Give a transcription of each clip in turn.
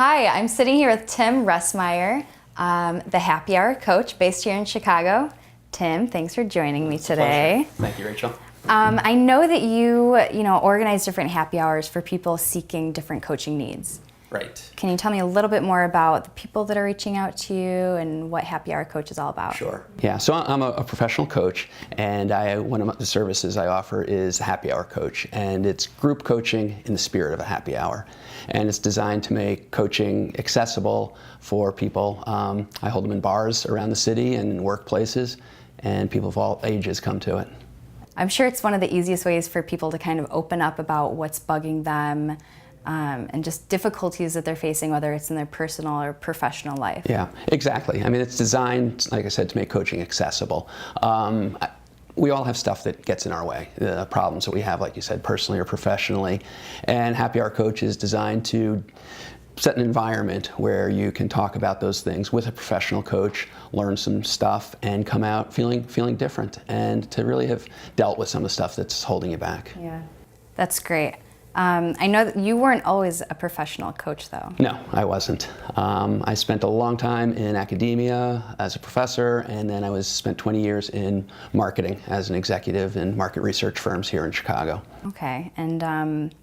Hi, I'm sitting here with Tim Ressmeyer, the happy hour coach based here in Chicago. Tim, thanks for joining me today. Thank you, Rachel. I know that you organize different happy hours for people seeking different coaching needs. Right. Can you tell me a little bit more about the people that are reaching out to you and what Happy Hour Coach is all about? Sure. Yeah, so I'm a professional coach, and one of the services I offer is Happy Hour Coach, and it's group coaching in the spirit of a happy hour. And it's designed to make coaching accessible for people. I hold them in bars around the city and in workplaces, and people of all ages come to it. I'm sure it's one of the easiest ways for people to kind of open up about what's bugging them, and just difficulties that they're facing, whether it's in their personal or professional life. Yeah, exactly. I mean, it's designed, like I said, to make coaching accessible. We all have stuff that gets in our way, the problems that we have, like you said, personally or professionally. And Happy Hour Coach is designed to set an environment where you can talk about those things with a professional coach, learn some stuff, and come out feeling different, and to really have dealt with some of the stuff that's holding you back. Yeah, that's great. I know that you weren't always a professional coach, though. No, I wasn't. I spent a long time in academia as a professor, and then I spent 20 years in marketing as an executive in market research firms here in Chicago. Okay, and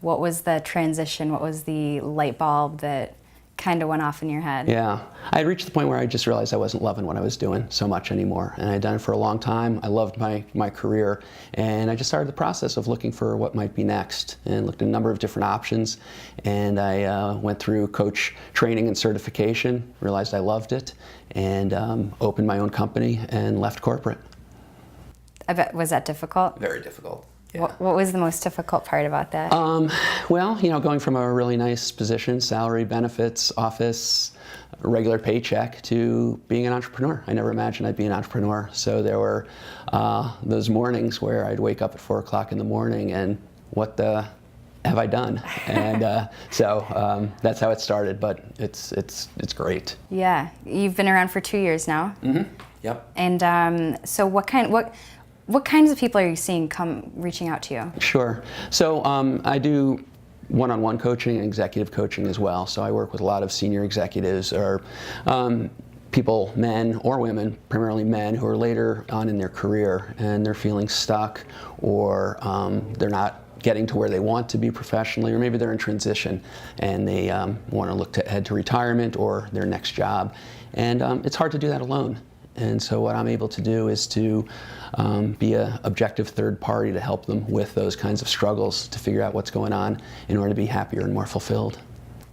what was the transition? What was the light bulb that kind of went off in your head? Yeah, I had reached the point where I just realized I wasn't loving what I was doing so much anymore, and I'd done it for a long time. I loved my career, and I just started the process of looking for what might be next, and looked at a number of different options, and I went through coach training and certification, realized I loved it, and opened my own company and left corporate. I bet, was that difficult? Very difficult. Yeah. What was the most difficult part about that? Well, going from a really nice position, salary, benefits, office, regular paycheck, to being an entrepreneur. I never imagined I'd be an entrepreneur. So there were those mornings where I'd wake up at 4 o'clock in the morning and what the have I done? And so that's how it started, but it's great. Yeah, you've been around for 2 years now. Mm-hmm. Yep. And so what kinds of people are you seeing reaching out to you? Sure. So I do one-on-one coaching and executive coaching as well. So I work with a lot of senior executives or people, men or women, primarily men, who are later on in their career and they're feeling stuck, or they're not getting to where they want to be professionally, or maybe they're in transition and they want to look to head to retirement or their next job. And it's hard to do that alone. And so what I'm able to do is to be an objective third party to help them with those kinds of struggles, to figure out what's going on in order to be happier and more fulfilled.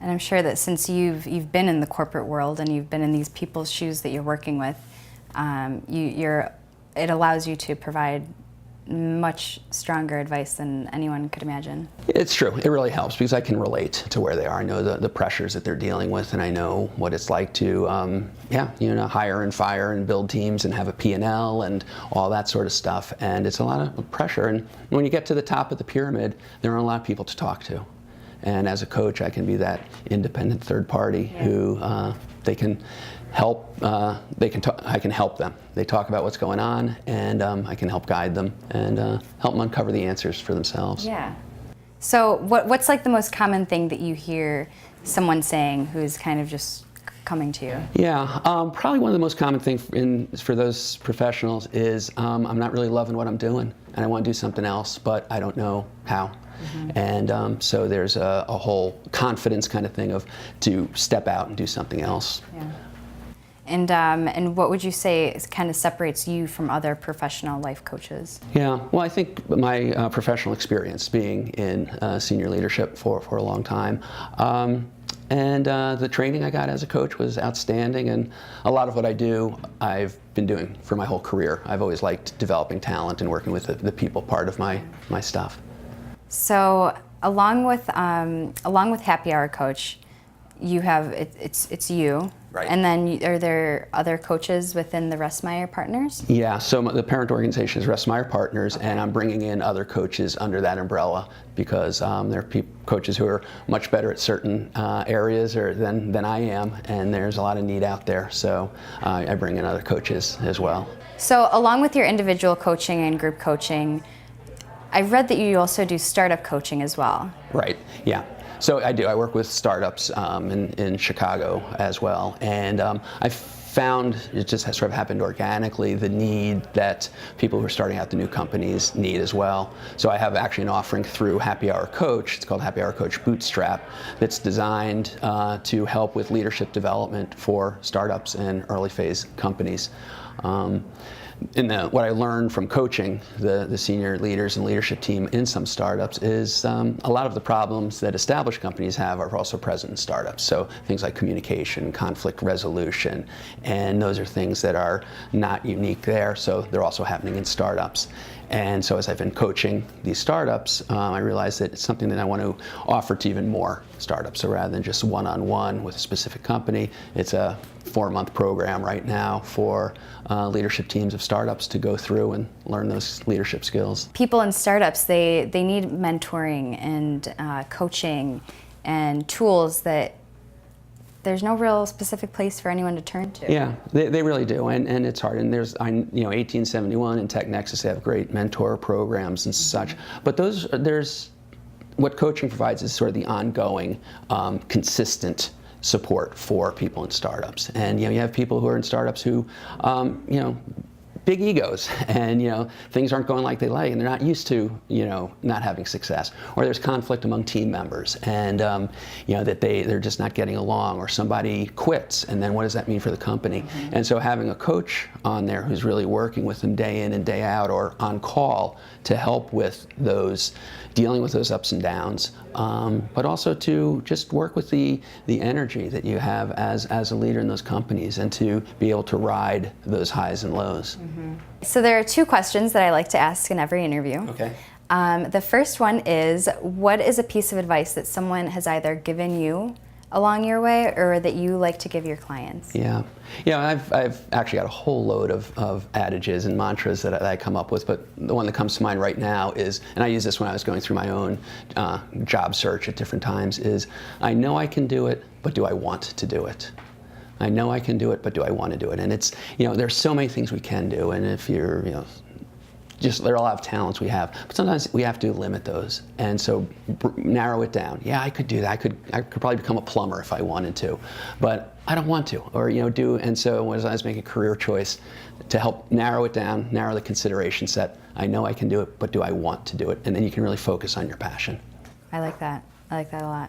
And I'm sure that since you've been in the corporate world and you've been in these people's shoes that you're working with, it allows you to provide much stronger advice than anyone could imagine. It's true. It really helps because I can relate to where they are. I know the pressures that they're dealing with, and I know what it's like to hire and fire and build teams and have a P&L and all that sort of stuff. And it's a lot of pressure. And when you get to the top of the pyramid, there are a lot of people to talk to. And as a coach, I can be that independent third party who they can help. I can help them. They talk about what's going on, and I can help guide them and help them uncover the answers for themselves. Yeah. So what's like the most common thing that you hear someone saying who's kind of just coming to you? Yeah, probably one of the most common things for those professionals is I'm not really loving what I'm doing, and I want to do something else, but I don't know how. Mm-hmm. And so there's a whole confidence kind of thing to step out and do something else. Yeah. And what would you say kind of separates you from other professional life coaches? Yeah, well, I think my professional experience being in senior leadership for a long time, and the training I got as a coach was outstanding, and a lot of what I do I've been doing for my whole career. I've always liked developing talent and working with the people part of my stuff. So along with Happy Hour Coach, you have it's you. Right. And then are there other coaches within the Ressmeyer Partners? Yeah, so the parent organization is Ressmeyer Partners, and I'm bringing in other coaches under that umbrella because there are coaches who are much better at certain areas than I am, and there's a lot of need out there, so I bring in other coaches as well. So along with your individual coaching and group coaching, I read that you also do startup coaching as well. Right, yeah. So I do. I work with startups in Chicago as well, and I found it just has sort of happened organically, the need that people who are starting out the new companies need as well. So I have actually an offering through Happy Hour Coach. It's called Happy Hour Coach Bootstrap, that's designed to help with leadership development for startups and early phase companies. What I learned from coaching the senior leaders and leadership team in some startups is a lot of the problems that established companies have are also present in startups. So things like communication, conflict resolution, and those are things that are not unique there, so they're also happening in startups. And so as I've been coaching these startups, I realized that it's something that I want to offer to even more startups. So rather than just one-on-one with a specific company, it's a 4-month program right now for leadership teams of startups to go through and learn those leadership skills. People in startups, they need mentoring and coaching and tools that there's no real specific place for anyone to turn to. Yeah, they really do, and it's hard. And there's 1871 and Tech Nexus, they have great mentor programs and such. But what coaching provides is sort of the ongoing, consistent support for people in startups. And you have people who are in startups who, big egos, and things aren't going like they like, and they're not used to not having success, or there's conflict among team members, and that they're just not getting along, or somebody quits, and then what does that mean for the company? Mm-hmm. And so having a coach on there who's really working with them day in and day out, or on call to help with dealing with those ups and downs, but also to just work with the energy that you have as a leader in those companies, and to be able to ride those highs and lows. Mm-hmm. So there are 2 questions that I like to ask in every interview. Okay. The first one is, what is a piece of advice that someone has either given you along your way, or that you like to give your clients? Yeah, I've actually got a whole load of adages and mantras that I come up with, but the one that comes to mind right now is, and I used this when I was going through my own job search at different times, is, I know I can do it, but do I want to do it? I know I can do it, but do I want to do it? And it's, there's so many things we can do, and if you're, there are a lot of talents we have, but sometimes we have to limit those, and so narrow it down. Yeah, I could do that. I could probably become a plumber if I wanted to, but I don't want to, or And so as I was making a career choice, to help narrow it down, narrow the consideration set. I know I can do it, but do I want to do it? And then you can really focus on your passion. I like that. I like that a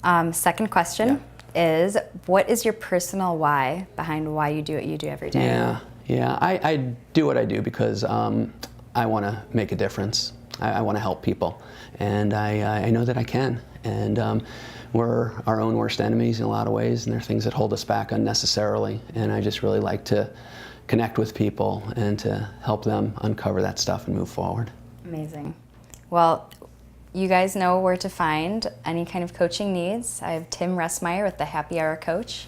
lot. Second question is, what is your personal why behind why you do what you do every day? Yeah, I do what I do because I want to make a difference. I want to help people, and I know that I can. And we're our own worst enemies in a lot of ways, and there are things that hold us back unnecessarily. And I just really like to connect with people and to help them uncover that stuff and move forward. Amazing. Well, you guys know where to find any kind of coaching needs. I have Tim Ressmeyer with the Happy Hour Coach.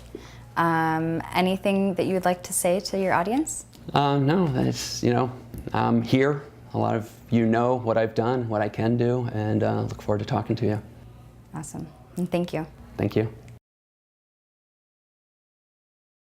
Anything that you would like to say to your audience? No, it's, I'm here. A lot of know what I've done, what I can do, and look forward to talking to you. Awesome. And thank you. Thank you.